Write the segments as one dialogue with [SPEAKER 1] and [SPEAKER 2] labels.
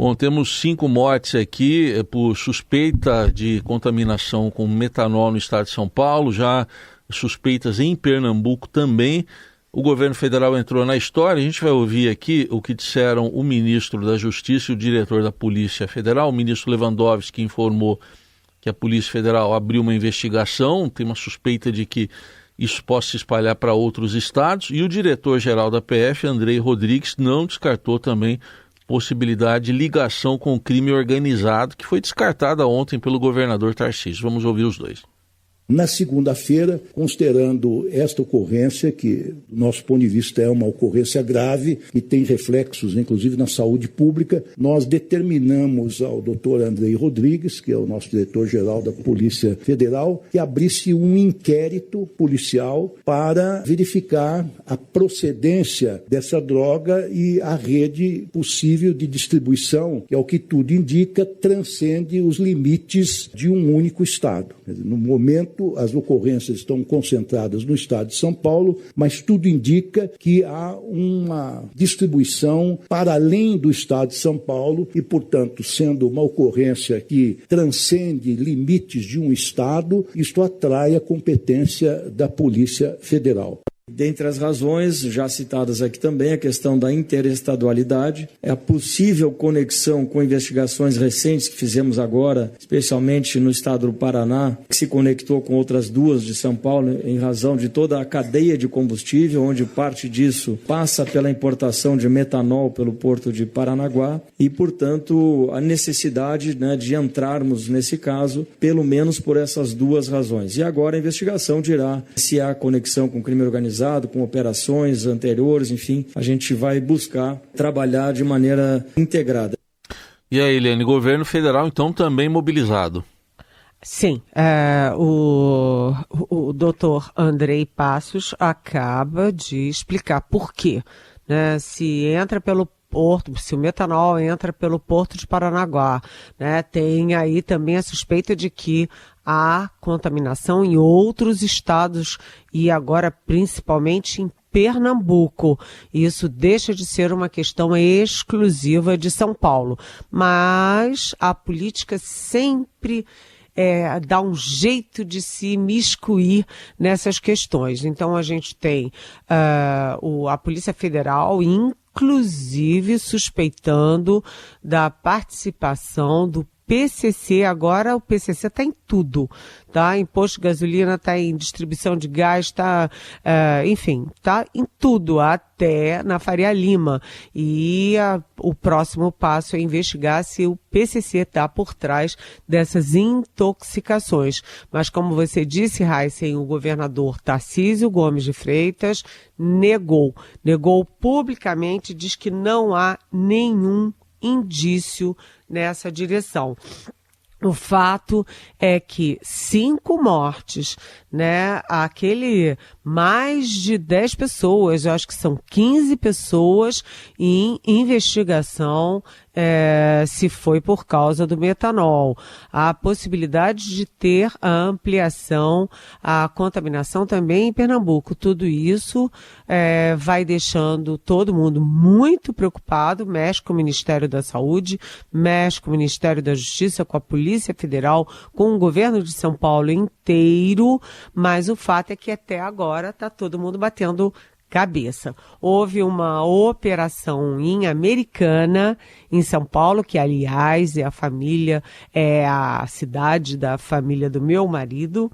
[SPEAKER 1] Bom, temos 5 mortes aqui por suspeita de contaminação com metanol no estado de São Paulo, já suspeitas em Pernambuco também. O governo federal entrou na história. A gente vai ouvir aqui o que disseram o ministro da Justiça e o diretor da Polícia Federal. O ministro Lewandowski informou que a Polícia Federal abriu uma investigação, tem uma suspeita de que isso possa se espalhar para outros estados. E o diretor-geral da PF, Andrei Rodrigues, não descartou também possibilidade de ligação com o crime organizado, que foi descartada ontem pelo governador Tarcísio. Vamos ouvir os dois.
[SPEAKER 2] Na segunda-feira, considerando esta ocorrência, que do nosso ponto de vista é uma ocorrência grave e tem reflexos, inclusive, na saúde pública, nós determinamos ao doutor Andrei Rodrigues, que é o nosso diretor-geral da Polícia Federal, que abrisse um inquérito policial para verificar a procedência dessa droga e a rede possível de distribuição, que, ao que tudo indica, transcende os limites de um único estado. No momento, as ocorrências estão concentradas no estado de São Paulo, mas tudo indica que há uma distribuição para além do estado de São Paulo e, portanto, sendo uma ocorrência que transcende limites de um estado, isto atrai a competência da Polícia Federal.
[SPEAKER 3] Dentre as razões já citadas aqui também, a questão da interestadualidade, a possível conexão com investigações recentes que fizemos agora, especialmente no estado do Paraná, que se conectou com outras 2 de São Paulo em razão de toda a cadeia de combustível, onde parte disso passa pela importação de metanol pelo porto de Paranaguá e, portanto, a necessidade, de entrarmos nesse caso, pelo menos por essas 2 razões. E agora a investigação dirá se há conexão com crime organizado, com operações anteriores, enfim, a gente vai buscar trabalhar de maneira integrada.
[SPEAKER 1] E aí, Eliane, governo federal então também mobilizado?
[SPEAKER 4] Sim, o doutor Andrei Passos acaba de explicar por quê, se entra pelo porto, se o metanol entra pelo porto de Paranaguá, tem aí também a suspeita de que há contaminação em outros estados e agora principalmente em Pernambuco. Isso deixa de ser uma questão exclusiva de São Paulo, mas a política sempre dá um jeito de se imiscuir nessas questões. Então a gente tem a Polícia Federal, inclusive suspeitando da participação do PCC. Agora o PCC está em tudo, tá? Em posto de gasolina, está em distribuição de gás, está em tudo, até na Faria Lima. E o próximo passo é investigar se o PCC está por trás dessas intoxicações. Mas como você disse, Heisen, o governador Tarcísio Gomes de Freitas negou publicamente, diz que não há nenhum indício nessa direção. O fato é que 5 mortes, aquele mais de 10 pessoas, eu acho que são 15 pessoas em investigação, se foi por causa do metanol. A possibilidade de ter a ampliação, a contaminação também em Pernambuco. Tudo isso vai deixando todo mundo muito preocupado, mexe com o Ministério da Saúde, mexe com o Ministério da Justiça, com a Polícia Federal, com o governo de São Paulo inteiro, mas o fato é que até agora está todo mundo batendo cabeça. Houve uma operação em Americana, em São Paulo, que aliás é a cidade da família do meu marido,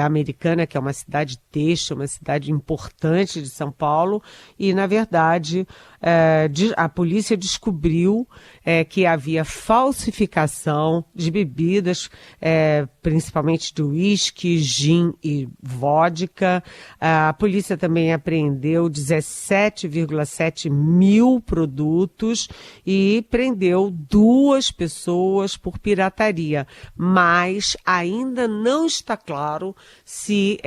[SPEAKER 4] Americana, que é uma cidade têxtil, uma cidade importante de São Paulo, e na verdade a polícia descobriu que havia falsificação de bebidas, principalmente de uísque, gin e vodka. A polícia também apreendeu 17,7 mil produtos e prendeu 2 pessoas por pirataria, mas ainda não está claro se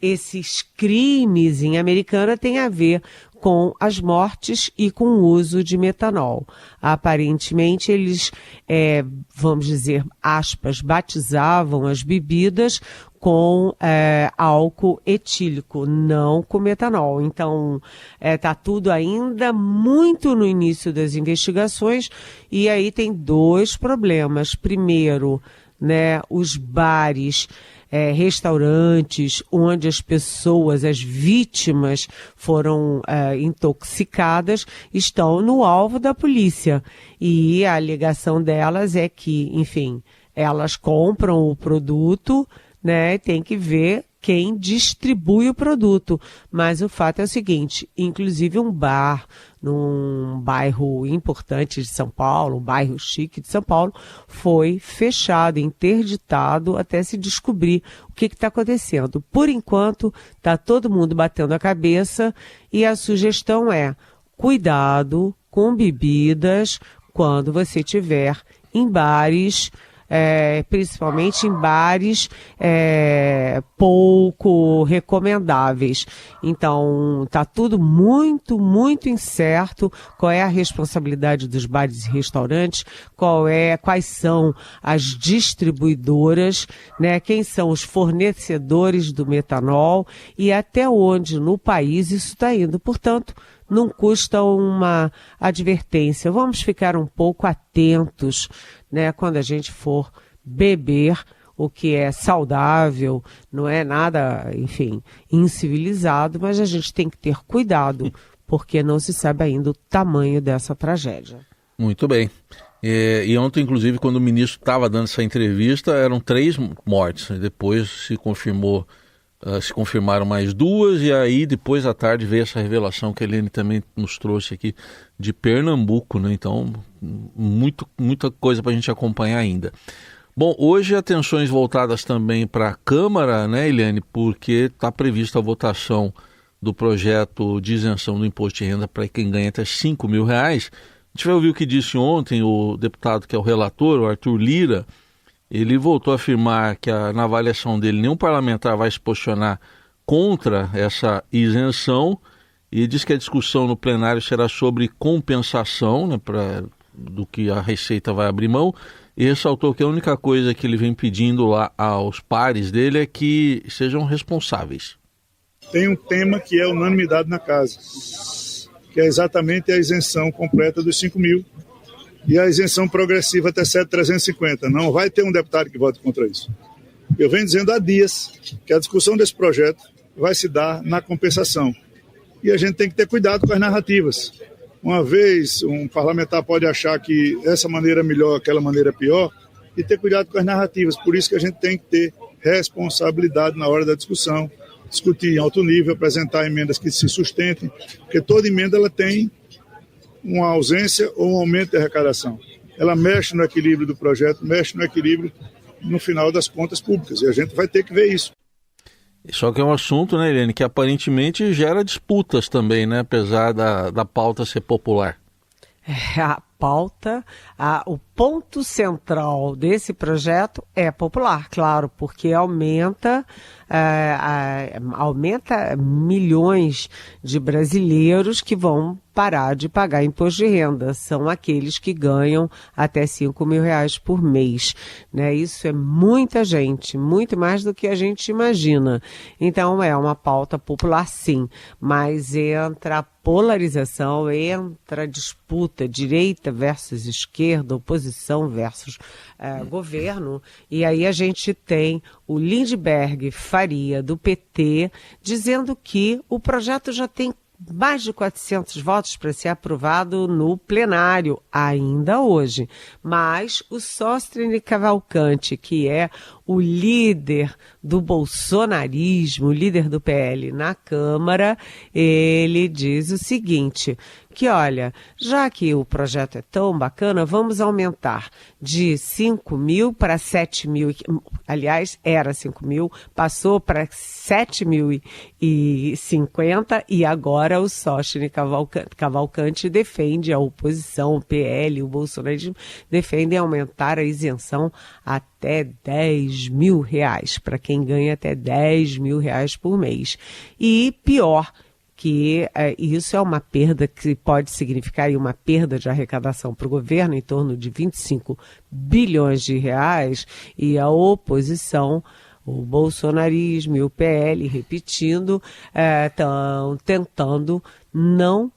[SPEAKER 4] esses crimes em Americana têm a ver com as mortes e com o uso de metanol. Aparentemente, eles, vamos dizer, aspas, batizavam as bebidas com álcool etílico, não com metanol. Então, está tudo ainda muito no início das investigações e aí tem dois problemas. Primeiro, né, os bares, restaurantes onde as pessoas, as vítimas foram intoxicadas, estão no alvo da polícia. E a alegação delas é que, enfim, elas compram o produto, né, tem que ver quem distribui o produto. Mas o fato é o seguinte, inclusive um bar num bairro importante de São Paulo, um bairro chique de São Paulo, foi fechado, interditado até se descobrir o que está acontecendo. Por enquanto, está todo mundo batendo a cabeça e a sugestão é cuidado com bebidas quando você estiver em bares, principalmente em bares pouco recomendáveis. Então, está tudo muito, muito incerto. Qual é a responsabilidade dos bares e restaurantes? Quais são as distribuidoras, né? Quem são os fornecedores do metanol e até onde no país isso está indo. Portanto, não custa uma advertência. Vamos ficar um pouco atentos, né, quando a gente for beber o que é saudável, não é nada, enfim, incivilizado, mas a gente tem que ter cuidado, porque não se sabe ainda o tamanho dessa tragédia.
[SPEAKER 1] Muito bem. E ontem, inclusive, quando o ministro estava dando essa entrevista, eram 3 mortes. Depois se confirmaram mais 2 e aí depois à tarde veio essa revelação que a Helene também nos trouxe aqui de Pernambuco, né? Então, muita coisa para a gente acompanhar ainda. Bom, hoje atenções voltadas também para a Câmara, né, Helene, porque está prevista a votação do projeto de isenção do imposto de renda para quem ganha até R$5 mil. A gente vai ouvir o que disse ontem o deputado que é o relator, o Arthur Lira. Ele voltou a afirmar que na avaliação dele nenhum parlamentar vai se posicionar contra essa isenção e diz que a discussão no plenário será sobre compensação, né, do que a Receita vai abrir mão, e ressaltou que a única coisa que ele vem pedindo lá aos pares dele é que sejam responsáveis.
[SPEAKER 5] Tem um tema que é unanimidade na casa, que é exatamente a isenção completa dos 5 mil. E a isenção progressiva até 7.350. Não vai ter um deputado que vote contra isso. Eu venho dizendo há dias que a discussão desse projeto vai se dar na compensação. E a gente tem que ter cuidado com as narrativas. Uma vez um parlamentar pode achar que essa maneira é melhor, aquela maneira é pior, e ter cuidado com as narrativas. Por isso que a gente tem que ter responsabilidade na hora da discussão, discutir em alto nível, apresentar emendas que se sustentem, porque toda emenda ela tem uma ausência ou um aumento de arrecadação. Ela mexe no equilíbrio do projeto, mexe no equilíbrio no final das contas públicas, e a gente vai ter que ver isso.
[SPEAKER 1] Só que é um assunto, né, Helene, que aparentemente gera disputas também, né, apesar da pauta ser popular.
[SPEAKER 4] A pauta, o ponto central desse projeto é popular, claro, porque aumenta milhões de brasileiros que vão parar de pagar imposto de renda. São aqueles que ganham até R$5 mil por mês, né? Isso é muita gente, muito mais do que a gente imagina. Então é uma pauta popular, sim, mas entra a polarização, entra a disputa direita versus esquerda, oposição versus governo, e aí a gente tem o Lindbergh Faria, do PT, dizendo que o projeto já tem mais de 400 votos para ser aprovado no plenário, ainda hoje. Mas o Sóstenes Cavalcante, que é o líder do bolsonarismo, o líder do PL na Câmara, ele diz o seguinte, que olha, já que o projeto é tão bacana, vamos aumentar de 5 mil para 7 mil, aliás, era 5 mil, passou para 7.050 e agora o Sóstenes Cavalcante defende, a oposição, o PL, o bolsonarismo, defendem aumentar a isenção até R$10 mil, para quem ganha até R$10 mil por mês. E pior, que isso é uma perda que pode significar uma perda de arrecadação para o governo em torno de 25 bilhões de reais, e a oposição, o bolsonarismo e o PL, repetindo, estão tentando não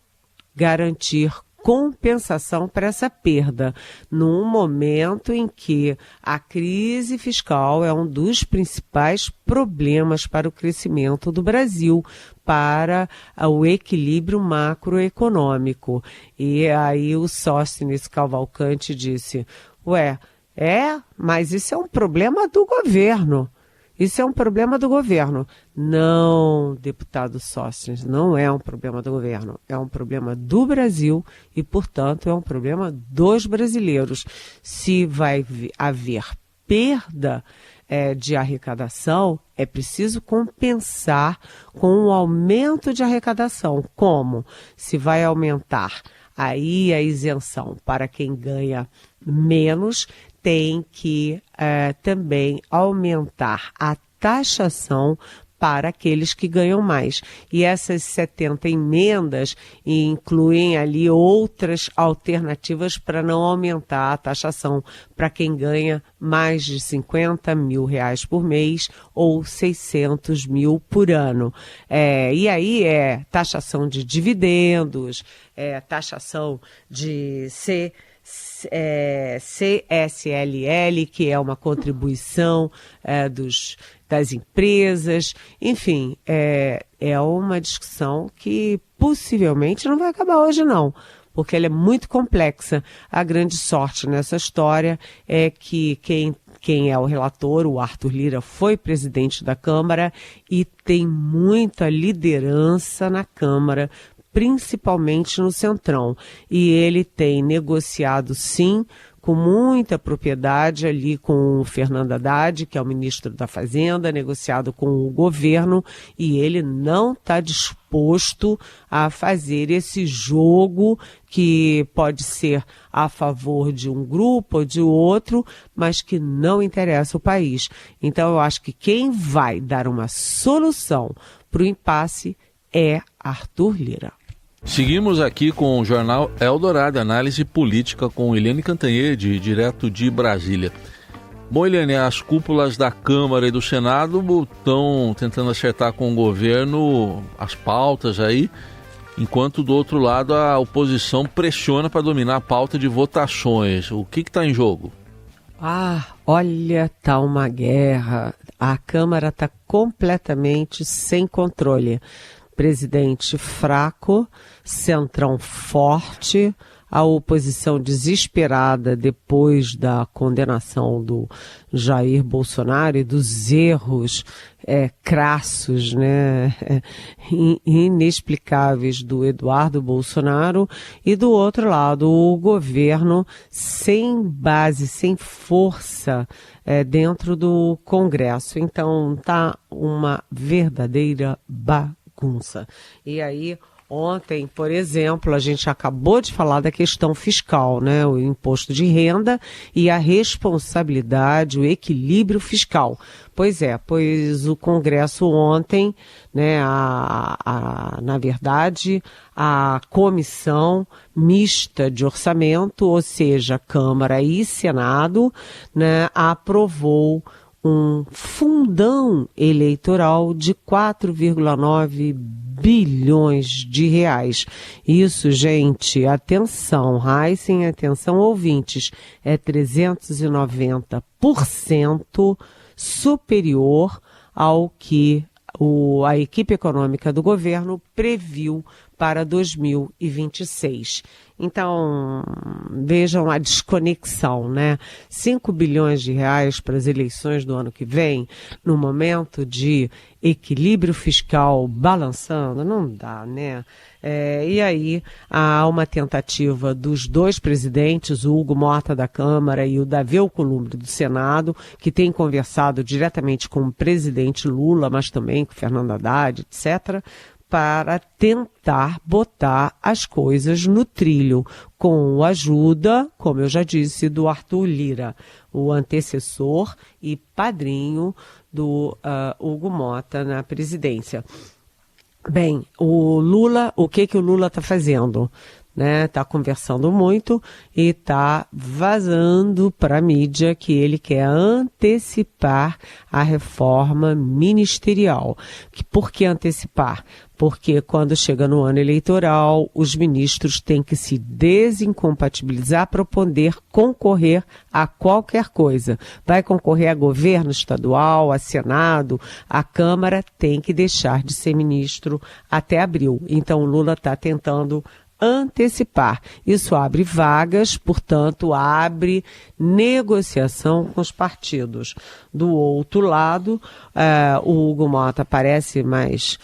[SPEAKER 4] garantir compensação para essa perda, num momento em que a crise fiscal é um dos principais problemas para o crescimento do Brasil, para o equilíbrio macroeconômico. E aí o Sóstenes Cavalcante disse, mas isso é um problema do governo. Isso é um problema do governo. Não, deputado Sóstenes, não é um problema do governo. É um problema do Brasil e, portanto, é um problema dos brasileiros. Se vai haver perda de arrecadação, é preciso compensar com um aumento de arrecadação. Como? Se vai aumentar aí a isenção para quem ganha menos, tem que também aumentar a taxação para aqueles que ganham mais. E essas 70 emendas incluem ali outras alternativas para não aumentar a taxação para quem ganha mais de 50 mil reais por mês ou 600 mil por ano. E aí taxação de dividendos, taxação de CSLL, que é uma contribuição das empresas, enfim, é uma discussão que possivelmente não vai acabar hoje não, porque ela é muito complexa. A grande sorte nessa história é que quem é o relator, o Arthur Lira, foi presidente da Câmara e tem muita liderança na Câmara, principalmente no Centrão. E ele tem negociado, sim, com muita propriedade ali com o Fernando Haddad, que é o ministro da Fazenda, negociado com o governo, e ele não está disposto a fazer esse jogo que pode ser a favor de um grupo ou de outro, mas que não interessa o país. Então, eu acho que quem vai dar uma solução para o impasse é Arthur Lira.
[SPEAKER 1] Seguimos aqui com o Jornal Eldorado, análise política com Eliane Cantanhede, direto de Brasília. Bom, Eliane, as cúpulas da Câmara e do Senado estão tentando acertar com o governo as pautas aí, enquanto do outro lado a oposição pressiona para dominar a pauta de votações. O que está em jogo?
[SPEAKER 4] Olha, tá uma guerra. A Câmara está completamente sem controle. Presidente fraco, Centrão forte, a oposição desesperada depois da condenação do Jair Bolsonaro e dos erros crassos, né, inexplicáveis do Eduardo Bolsonaro, e do outro lado o governo sem base, sem força dentro do Congresso. Então tá uma verdadeira bagunça. E aí, ontem, por exemplo, a gente acabou de falar da questão fiscal, né? O imposto de renda e a responsabilidade, o equilíbrio fiscal. Pois o Congresso ontem, né, na verdade, a comissão mista de orçamento, ou seja, Câmara e Senado, né, aprovou um fundão eleitoral de 4,9 bilhões de reais. Isso, gente, atenção, Heisen, atenção, ouvintes, é 390% superior ao que a equipe econômica do governo previu para 2026. Então, vejam a desconexão, né? 5 bilhões de reais para as eleições do ano que vem, no momento de equilíbrio fiscal balançando, não dá, né? E aí há uma tentativa dos dois presidentes, o Hugo Mota da Câmara e o Davi Alcolumbre do Senado, que têm conversado diretamente com o presidente Lula, mas também com o Fernando Haddad, etc., para tentar botar as coisas no trilho, com a ajuda, como eu já disse, do Arthur Lira, o antecessor e padrinho do Hugo Mota na presidência. Bem, o Lula, o que o Lula está fazendo? Está conversando muito e está vazando para a mídia que ele quer antecipar a reforma ministerial. Por que antecipar? Porque quando chega no ano eleitoral, os ministros têm que se desincompatibilizar para poder concorrer a qualquer coisa. Vai concorrer a governo estadual, a Senado, a Câmara, tem que deixar de ser ministro até abril. Então o Lula está tentando antecipar. Isso abre vagas, portanto, abre negociação com os partidos. Do outro lado, o Hugo Mota parece mais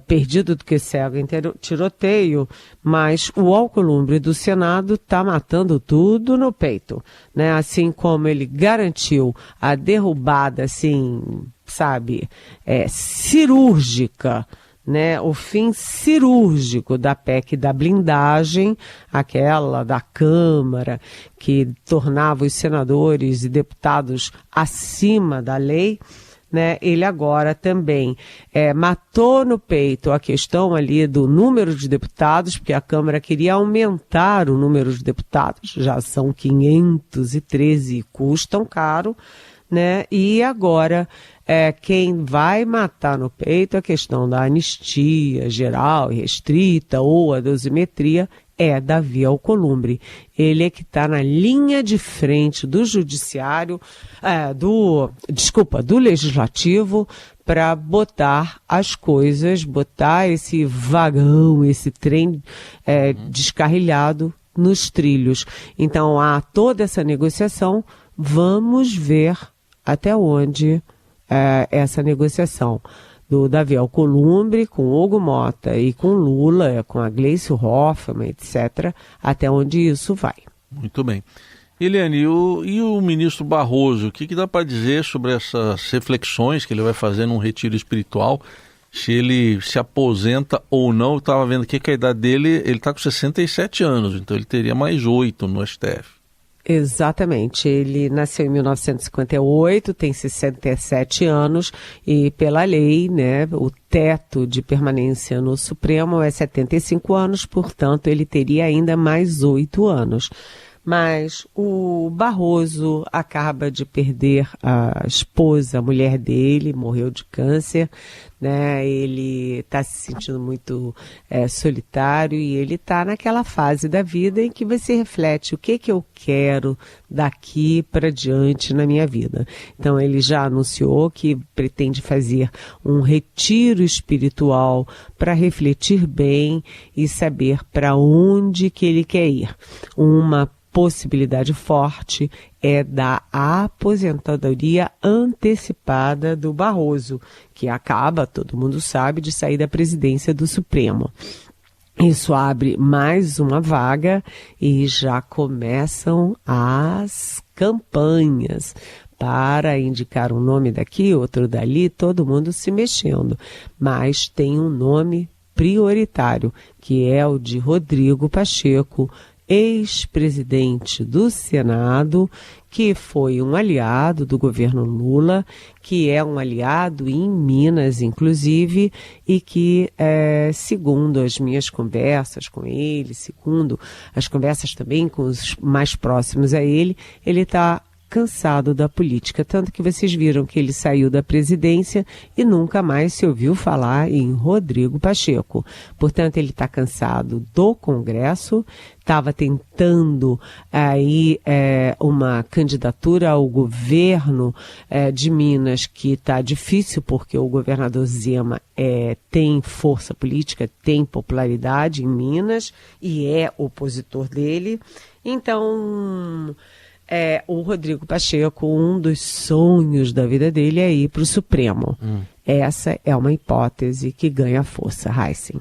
[SPEAKER 4] perdido do que cego em tiroteio, mas o Alcolumbre do Senado está matando tudo no peito, né? Assim como ele garantiu a derrubada, assim, cirúrgica, né, o fim cirúrgico da PEC da blindagem, aquela da Câmara, que tornava os senadores e deputados acima da lei, né, ele agora também matou no peito a questão ali do número de deputados, porque a Câmara queria aumentar o número de deputados, já são 513 e custam caro, né, e agora quem vai matar no peito a questão da anistia geral e restrita ou a dosimetria é Davi Alcolumbre. Ele é que está na linha de frente do judiciário, do legislativo, para botar as coisas, botar esse vagão, esse trem descarrilhado nos trilhos. Então há toda essa negociação, vamos ver até onde essa negociação do Davi Alcolumbre com Hugo Mota e com Lula, com a Gleice Hoffmann, etc., até onde isso vai.
[SPEAKER 1] Muito bem. Eliane, e o ministro Barroso, o que dá para dizer sobre essas reflexões que ele vai fazer num retiro espiritual, se ele se aposenta ou não? Eu estava vendo aqui que a idade dele, ele está com 67 anos, então ele teria mais 8 no STF.
[SPEAKER 4] Exatamente, ele nasceu em 1958, tem 67 anos e pela lei, né, o teto de permanência no Supremo é 75 anos, portanto ele teria ainda mais 8 anos. Mas o Barroso acaba de perder a esposa, a mulher dele, morreu de câncer, né? Ele está se sentindo muito solitário e ele está naquela fase da vida em que você reflete o que eu quero daqui para diante na minha vida. Então ele já anunciou que pretende fazer um retiro espiritual para refletir bem e saber para onde que ele quer ir. Uma possibilidade forte é da aposentadoria antecipada do Barroso, que acaba, todo mundo sabe, de sair da presidência do Supremo. Isso abre mais uma vaga e já começam as campanhas para indicar um nome daqui, outro dali, todo mundo se mexendo. Mas tem um nome prioritário, que é o de Rodrigo Pacheco, ex-presidente do Senado, que foi um aliado do governo Lula, que é um aliado em Minas, inclusive, e que, segundo as minhas conversas com ele, segundo as conversas também com os mais próximos a ele está cansado da política, tanto que vocês viram que ele saiu da presidência e nunca mais se ouviu falar em Rodrigo Pacheco. Portanto, ele está cansado do Congresso, estava tentando aí uma candidatura ao governo de Minas, que está difícil porque o governador Zema tem força política, tem popularidade em Minas e é opositor dele. Então, o Rodrigo Pacheco, um dos sonhos da vida dele é ir para o Supremo. Essa é uma hipótese que ganha força, Heisen.